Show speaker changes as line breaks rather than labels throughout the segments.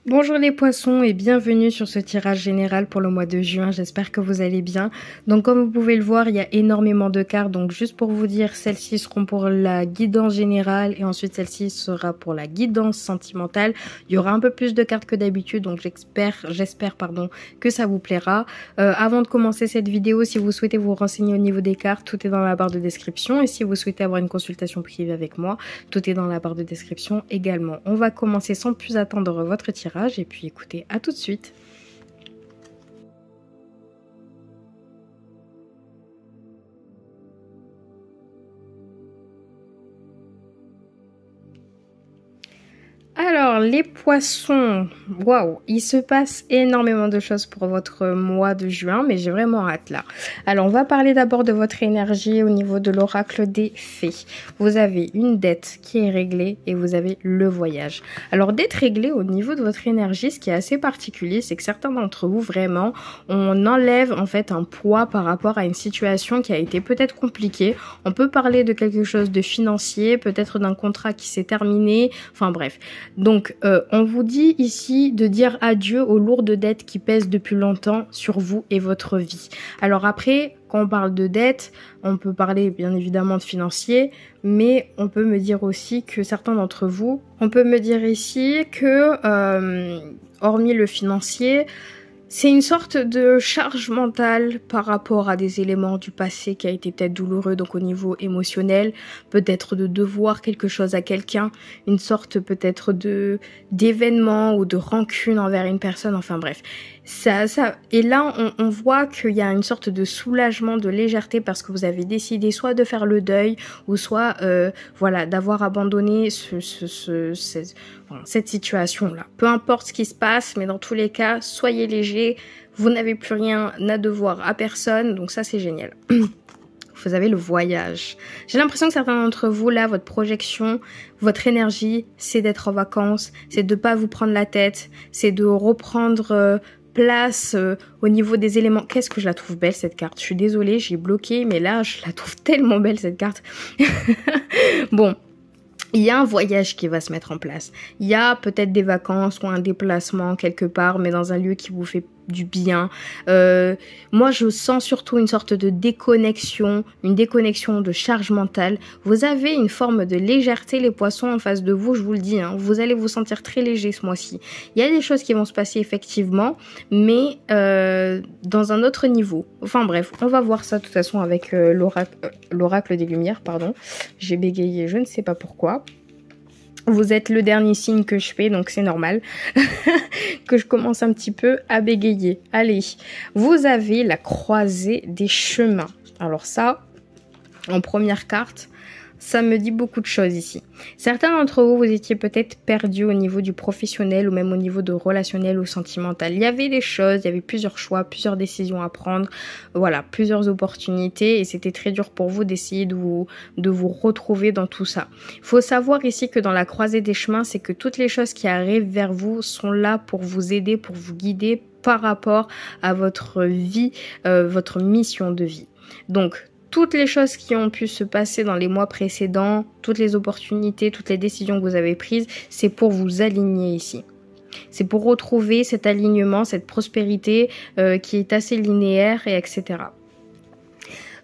Bonjour les poissons et bienvenue sur ce tirage général pour le mois de juin, j'espère que vous allez bien. Donc comme vous pouvez le voir, il y a énormément de cartes, donc juste pour vous dire, celles-ci seront pour la guidance générale et ensuite celle-ci sera pour la guidance sentimentale. Il y aura un peu plus de cartes que d'habitude, donc j'espère que ça vous plaira. Avant de commencer cette vidéo, si vous souhaitez vous renseigner au niveau des cartes, tout est dans la barre de description et si vous souhaitez avoir une consultation privée avec moi, tout est dans la barre de description également. On va commencer sans plus attendre votre tirage. Et puis écoutez, à tout de suite. Alors, les poissons, waouh, il se passe énormément de choses pour votre mois de juin, mais j'ai vraiment hâte là. Alors, on va parler d'abord de votre énergie au niveau de l'oracle des fées. Vous avez une dette qui est réglée et vous avez le voyage. Alors, dette réglée au niveau de votre énergie, ce qui est assez particulier, c'est que certains d'entre vous, vraiment, on enlève en fait un poids par rapport à une situation qui a été peut-être compliquée. On peut parler de quelque chose de financier, peut-être d'un contrat qui s'est terminé, enfin bref. Donc, on vous dit ici de dire adieu aux lourdes dettes qui pèsent depuis longtemps sur vous et votre vie. Alors après, quand on parle de dettes, on peut parler bien évidemment de financier, mais on peut me dire aussi que certains d'entre vous, on peut me dire ici que, hormis le financier, c'est une sorte de charge mentale par rapport à des éléments du passé qui a été peut-être douloureux, donc au niveau émotionnel, peut-être de devoir quelque chose à quelqu'un, une sorte peut-être d'événement ou de rancune envers une personne, enfin bref. Et là, on voit qu'il y a une sorte de soulagement, de légèreté parce que vous avez décidé soit de faire le deuil ou soit voilà, d'avoir abandonné cette situation-là. Peu importe ce qui se passe, mais dans tous les cas, soyez léger, vous n'avez plus rien à devoir à personne, donc ça c'est génial. Vous avez le voyage. J'ai l'impression que certains d'entre vous, là, votre projection, votre énergie, c'est d'être en vacances, c'est de pas vous prendre la tête, c'est de reprendre place au niveau des éléments. Qu'est-ce que je la trouve belle cette carte. Je suis désolée, j'ai bloqué, mais là, je la trouve tellement belle cette carte. Bon. Il y a un voyage qui va se mettre en place. Il y a peut-être des vacances ou un déplacement quelque part, mais dans un lieu qui vous fait du bien. Moi, je sens surtout une sorte de déconnexion, une déconnexion de charge mentale. Vous avez une forme de légèreté, les poissons, en face de vous, je vous le dis. Hein, vous allez vous sentir très léger ce mois-ci. Il y a des choses qui vont se passer effectivement, mais dans un autre niveau. Enfin bref, on va voir ça de toute façon avec l'oracle des Lumières, pardon. J'ai bégayé, je ne sais pas pourquoi. Vous êtes le dernier signe que je fais, donc c'est normal que je commence un petit peu à bégayer. Allez, vous avez la croisée des chemins. Alors ça, en première carte, ça me dit beaucoup de choses ici. Certains d'entre vous, vous étiez peut-être perdus au niveau du professionnel ou même au niveau de relationnel ou sentimental. Il y avait des choses, il y avait plusieurs choix, plusieurs décisions à prendre, voilà, plusieurs opportunités et c'était très dur pour vous d'essayer de vous retrouver dans tout ça. Il faut savoir ici que dans la croisée des chemins, c'est que toutes les choses qui arrivent vers vous sont là pour vous aider, pour vous guider par rapport à votre vie, votre mission de vie. Donc, toutes les choses qui ont pu se passer dans les mois précédents, toutes les opportunités, toutes les décisions que vous avez prises, c'est pour vous aligner ici. C'est pour retrouver cet alignement, cette prospérité qui est assez linéaire et etc.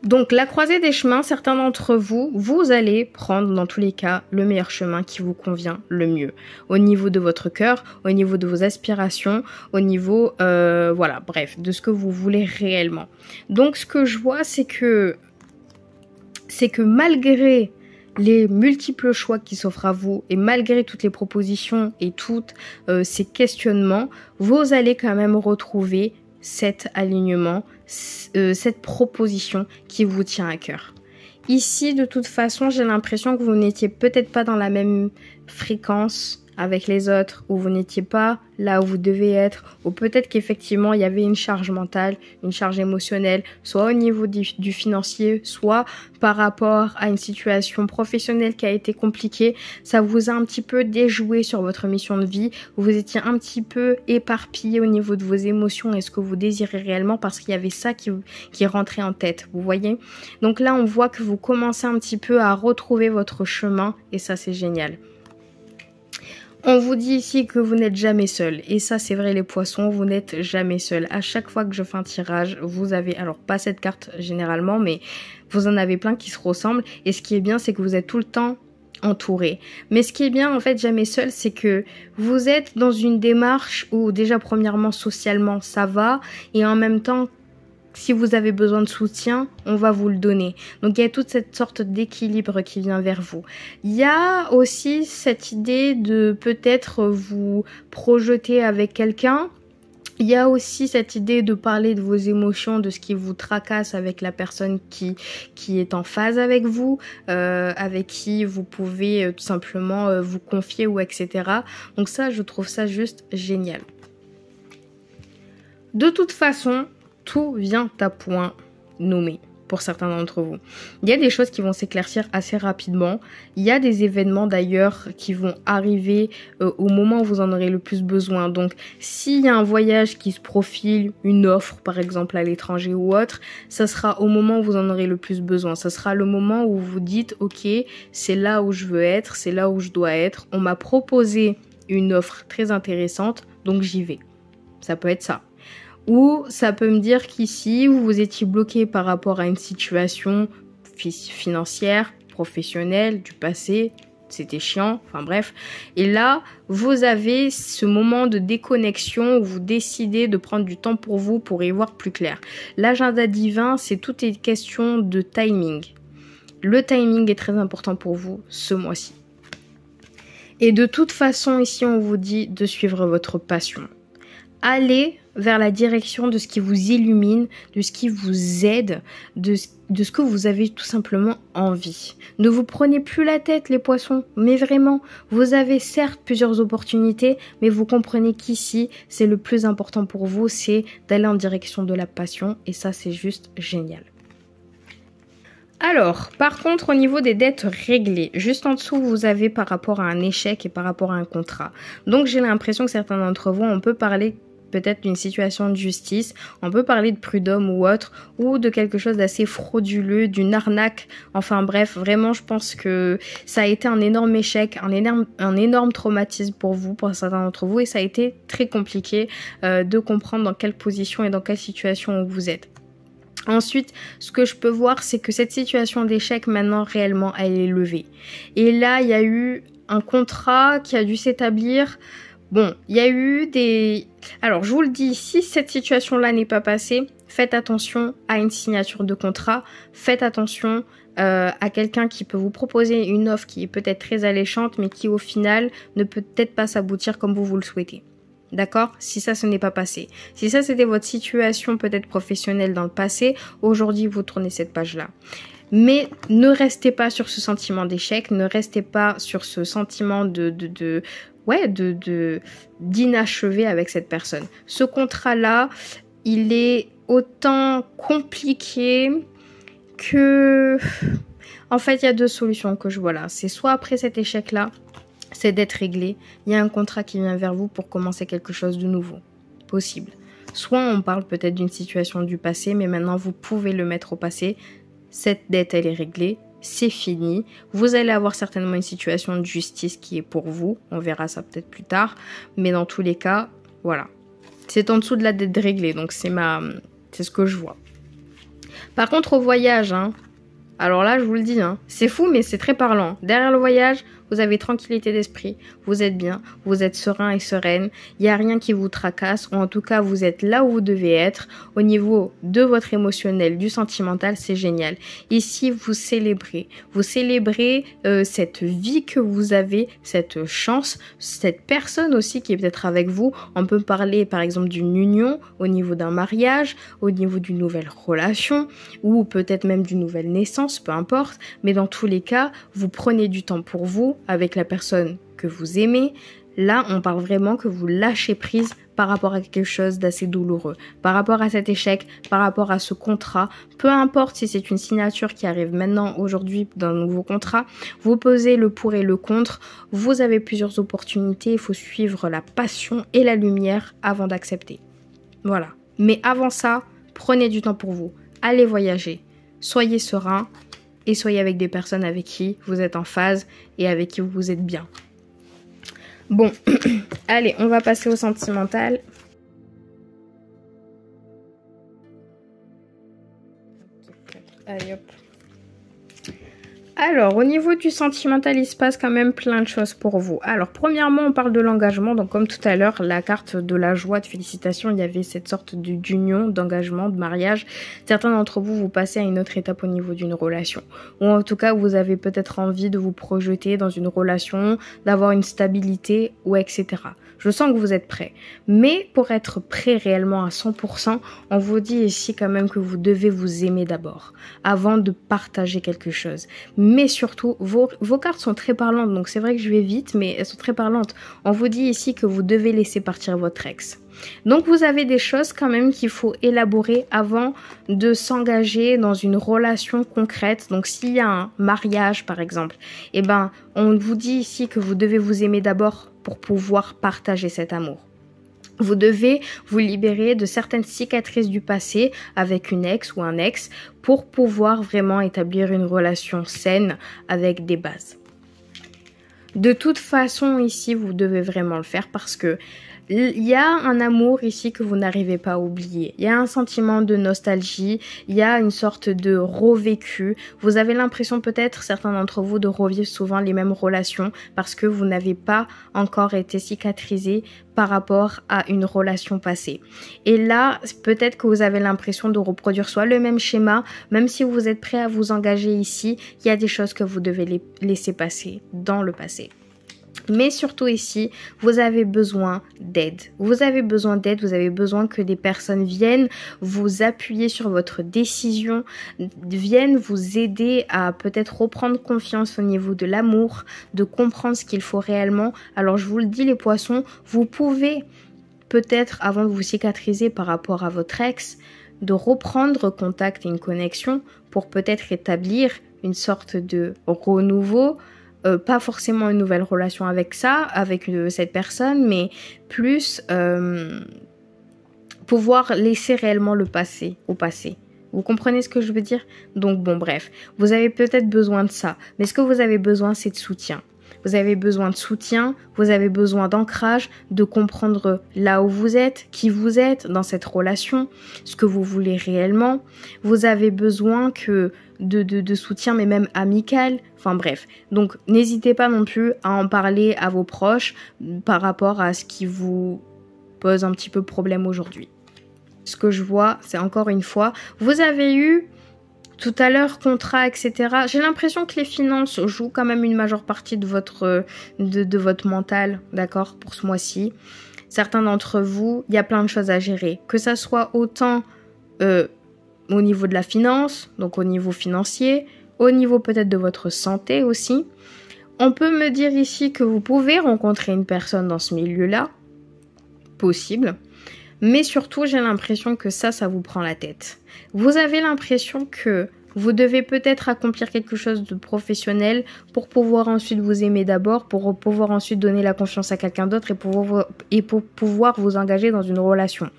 Donc la croisée des chemins, certains d'entre vous, vous allez prendre dans tous les cas le meilleur chemin qui vous convient le mieux. Au niveau de votre cœur, au niveau de vos aspirations, au niveau, voilà, bref, de ce que vous voulez réellement. Donc ce que je vois, c'est que malgré les multiples choix qui s'offrent à vous et malgré toutes les propositions et tous ces questionnements, vous allez quand même retrouver cet alignement, cette proposition qui vous tient à cœur. Ici, de toute façon, j'ai l'impression que vous n'étiez peut-être pas dans la même fréquence avec les autres, ou vous n'étiez pas là où vous devez être, ou peut-être qu'effectivement il y avait une charge mentale, une charge émotionnelle, soit au niveau du financier, soit par rapport à une situation professionnelle qui a été compliquée. Ça vous a un petit peu déjoué sur votre mission de vie, vous étiez un petit peu éparpillé au niveau de vos émotions et ce que vous désirez réellement parce qu'il y avait ça qui rentrait en tête, vous voyez. Donc là on voit que vous commencez un petit peu à retrouver votre chemin et ça c'est génial. On vous dit ici que vous n'êtes jamais seul. Et ça, c'est vrai les poissons, vous n'êtes jamais seul. À chaque fois que je fais un tirage, vous avez, alors pas cette carte généralement, mais vous en avez plein qui se ressemblent. Et ce qui est bien, c'est que vous êtes tout le temps entouré. Mais ce qui est bien, en fait, jamais seul, c'est que vous êtes dans une démarche où déjà, premièrement, socialement, ça va. Et en même temps, si vous avez besoin de soutien, on va vous le donner. Donc, il y a toute cette sorte d'équilibre qui vient vers vous. Il y a aussi cette idée de peut-être vous projeter avec quelqu'un. Il y a aussi cette idée de parler de vos émotions, de ce qui vous tracasse avec la personne qui est en phase avec vous, avec qui vous pouvez tout simplement vous confier ou etc. Donc ça, je trouve ça juste génial. De toute façon, tout vient à point nommé pour certains d'entre vous. Il y a des choses qui vont s'éclaircir assez rapidement. Il y a des événements d'ailleurs qui vont arriver au moment où vous en aurez le plus besoin. Donc, s'il y a un voyage qui se profile, une offre par exemple à l'étranger ou autre, ça sera au moment où vous en aurez le plus besoin. Ça sera le moment où vous dites « Ok, c'est là où je veux être, c'est là où je dois être. On m'a proposé une offre très intéressante, donc j'y vais. » Ça peut être ça. Ou ça peut me dire qu'ici, vous étiez bloqué par rapport à une situation financière, professionnelle, du passé, c'était chiant, enfin bref. Et là, vous avez ce moment de déconnexion où vous décidez de prendre du temps pour vous pour y voir plus clair. L'agenda divin, c'est tout est question de timing. Le timing est très important pour vous ce mois-ci. Et de toute façon, ici, on vous dit de suivre votre passion. Allez vers la direction de ce qui vous illumine, de ce qui vous aide, de ce que vous avez tout simplement envie. Ne vous prenez plus la tête les poissons, mais vraiment, vous avez certes plusieurs opportunités, mais vous comprenez qu'ici, c'est le plus important pour vous, c'est d'aller en direction de la passion et ça c'est juste génial. Alors, par contre, au niveau des dettes réglées, juste en dessous, vous avez par rapport à un échec et par rapport à un contrat. Donc, j'ai l'impression que certains d'entre vous, on peut parler peut-être d'une situation de justice, on peut parler de prud'homme ou autre, ou de quelque chose d'assez frauduleux, d'une arnaque, enfin bref, vraiment je pense que ça a été un énorme échec, un énorme traumatisme pour vous, pour certains d'entre vous, et ça a été très compliqué de comprendre dans quelle position et dans quelle situation vous êtes. Ensuite, ce que je peux voir, c'est que cette situation d'échec, maintenant, réellement, elle est levée. Et là, il y a eu un contrat qui a dû s'établir. Bon, il y a eu des... Alors, je vous le dis, si cette situation-là n'est pas passée, faites attention à une signature de contrat. Faites attention à quelqu'un qui peut vous proposer une offre qui est peut-être très alléchante, mais qui, au final, ne peut peut-être pas s'aboutir comme vous le souhaitez. D'accord? Si ça, ce n'est pas passé. Si ça, c'était votre situation peut-être professionnelle dans le passé, aujourd'hui, vous tournez cette page-là. Mais ne restez pas sur ce sentiment d'échec, ne restez pas sur ce sentiment d'inachevé avec cette personne. Ce contrat-là, il est autant compliqué que... En fait, il y a deux solutions que je vois là. C'est soit après cet échec-là, c'est d'être réglé, il y a un contrat qui vient vers vous pour commencer quelque chose de nouveau. Possible. Soit on parle peut-être d'une situation du passé, mais maintenant vous pouvez le mettre au passé. Cette dette, elle est réglée, c'est fini. Vous allez avoir certainement une situation de justice qui est pour vous. On verra ça peut-être plus tard. Mais dans tous les cas, voilà. C'est en dessous de la dette réglée, donc c'est ce que je vois. Par contre, au voyage, alors là, je vous le dis, c'est fou, mais c'est très parlant. Derrière le voyage, vous avez tranquillité d'esprit, vous êtes bien, vous êtes serein et sereine, il n'y a rien qui vous tracasse, ou en tout cas, vous êtes là où vous devez être. Au niveau de votre émotionnel, du sentimental, c'est génial. Ici, vous célébrez cette vie que vous avez, cette chance, cette personne aussi qui est peut-être avec vous. On peut parler, par exemple, d'une union, au niveau d'un mariage, au niveau d'une nouvelle relation, ou peut-être même d'une nouvelle naissance, peu importe. Mais dans tous les cas, vous prenez du temps pour vous, avec la personne que vous aimez. Là, on parle vraiment que vous lâchez prise par rapport à quelque chose d'assez douloureux, par rapport à cet échec, par rapport à ce contrat. Peu importe si c'est une signature qui arrive maintenant, aujourd'hui, d'un nouveau contrat, vous posez le pour et le contre. Vous avez plusieurs opportunités, il faut suivre la passion et la lumière avant d'accepter. Voilà. Mais avant ça, prenez du temps pour vous. Allez voyager. Soyez serein. Et soyez avec des personnes avec qui vous êtes en phase et avec qui vous êtes bien. Bon, allez, on va passer au sentimental. Allez, hop. Alors, au niveau du sentimental, il se passe quand même plein de choses pour vous. Alors, premièrement, on parle de l'engagement. Donc, comme tout à l'heure, la carte de la joie, de félicitations, il y avait cette sorte d'union, d'engagement, de mariage. Certains d'entre vous, vous passez à une autre étape au niveau d'une relation. Ou en tout cas, vous avez peut-être envie de vous projeter dans une relation, d'avoir une stabilité, ou etc. Je sens que vous êtes prêts. Mais pour être prêt réellement à 100%, on vous dit ici quand même que vous devez vous aimer d'abord, avant de partager quelque chose. Mais surtout, vos cartes sont très parlantes, donc c'est vrai que je vais vite, mais elles sont très parlantes. On vous dit ici que vous devez laisser partir votre ex. Donc vous avez des choses quand même qu'il faut élaborer avant de s'engager dans une relation concrète. Donc s'il y a un mariage par exemple, eh ben on vous dit ici que vous devez vous aimer d'abord pour pouvoir partager cet amour. Vous devez vous libérer de certaines cicatrices du passé avec une ex ou un ex pour pouvoir vraiment établir une relation saine avec des bases. De toute façon, ici, vous devez vraiment le faire parce que il y a un amour ici que vous n'arrivez pas à oublier. Il y a un sentiment de nostalgie, il y a une sorte de revécu. Vous avez l'impression peut-être, certains d'entre vous, de revivre souvent les mêmes relations parce que vous n'avez pas encore été cicatrisé par rapport à une relation passée. Et là, peut-être que vous avez l'impression de reproduire soit le même schéma, même si vous êtes prêt à vous engager ici, il y a des choses que vous devez laisser passer dans le passé. Mais surtout ici, vous avez besoin d'aide. Vous avez besoin d'aide, vous avez besoin que des personnes viennent vous appuyer sur votre décision, viennent vous aider à peut-être reprendre confiance au niveau de l'amour, de comprendre ce qu'il faut réellement. Alors je vous le dis les poissons, vous pouvez peut-être avant de vous cicatriser par rapport à votre ex, de reprendre contact et une connexion pour peut-être établir une sorte de renouveau. Pas forcément une nouvelle relation avec cette personne, mais plus pouvoir laisser réellement le passé au passé. Vous comprenez ce que je veux dire? Donc bon, bref, vous avez peut-être besoin de ça, mais ce que vous avez besoin, c'est de soutien. Vous avez besoin de soutien, vous avez besoin d'ancrage, de comprendre là où vous êtes, qui vous êtes dans cette relation, ce que vous voulez réellement. Vous avez besoin de soutien, mais même amical. Enfin bref, donc n'hésitez pas non plus à en parler à vos proches par rapport à ce qui vous pose un petit peu problème aujourd'hui. Ce que je vois, c'est encore une fois, vous avez eu tout à l'heure, contrat, etc. J'ai l'impression que les finances jouent quand même une majeure partie de votre mental, d'accord, pour ce mois-ci. Certains d'entre vous, il y a plein de choses à gérer. Que ça soit autant au niveau de la finance, donc au niveau financier, au niveau peut-être de votre santé aussi. On peut me dire ici que vous pouvez rencontrer une personne dans ce milieu-là, possible. Mais surtout, j'ai l'impression que ça vous prend la tête. Vous avez l'impression que vous devez peut-être accomplir quelque chose de professionnel pour pouvoir ensuite vous aimer d'abord, pour pouvoir ensuite donner la confiance à quelqu'un d'autre et pour pouvoir vous engager dans une relation.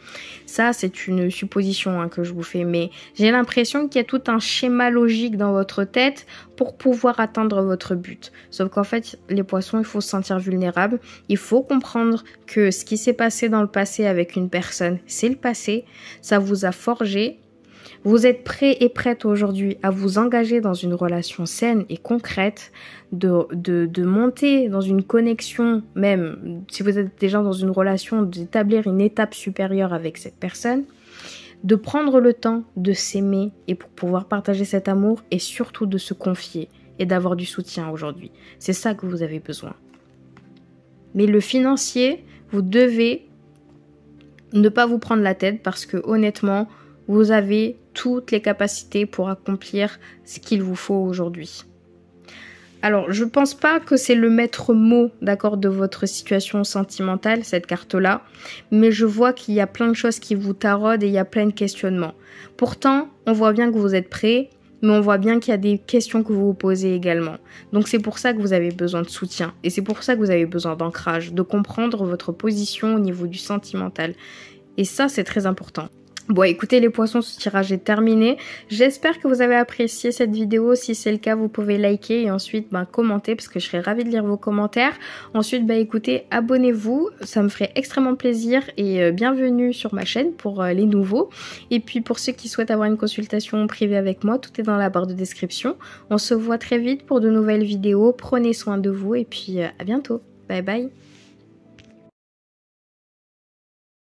Ça, c'est une supposition que je vous fais, mais j'ai l'impression qu'il y a tout un schéma logique dans votre tête pour pouvoir atteindre votre but. Sauf qu'en fait, les poissons, il faut se sentir vulnérable. Il faut comprendre que ce qui s'est passé dans le passé avec une personne, c'est le passé. Ça vous a forgé. Vous êtes prêt et prête aujourd'hui à vous engager dans une relation saine et concrète, de monter dans une connexion, même si vous êtes déjà dans une relation, d'établir une étape supérieure avec cette personne, de prendre le temps de s'aimer et pour pouvoir partager cet amour et surtout de se confier et d'avoir du soutien aujourd'hui. C'est ça que vous avez besoin. Mais le financier, vous devez ne pas vous prendre la tête parce que honnêtement, vous avez toutes les capacités pour accomplir ce qu'il vous faut aujourd'hui. Alors, je pense pas que c'est le maître mot, d'accord, de votre situation sentimentale, cette carte-là, mais je vois qu'il y a plein de choses qui vous taraudent et il y a plein de questionnements. Pourtant, on voit bien que vous êtes prêts, mais on voit bien qu'il y a des questions que vous vous posez également. Donc c'est pour ça que vous avez besoin de soutien et c'est pour ça que vous avez besoin d'ancrage, de comprendre votre position au niveau du sentimental. Et ça, c'est très important. Bon, écoutez les poissons, ce tirage est terminé. J'espère que vous avez apprécié cette vidéo. Si c'est le cas, vous pouvez liker et ensuite commenter parce que je serais ravie de lire vos commentaires. Ensuite, écoutez, abonnez-vous, ça me ferait extrêmement plaisir et bienvenue sur ma chaîne pour les nouveaux. Et puis pour ceux qui souhaitent avoir une consultation privée avec moi, tout est dans la barre de description. On se voit très vite pour de nouvelles vidéos. Prenez soin de vous et puis à bientôt. Bye bye.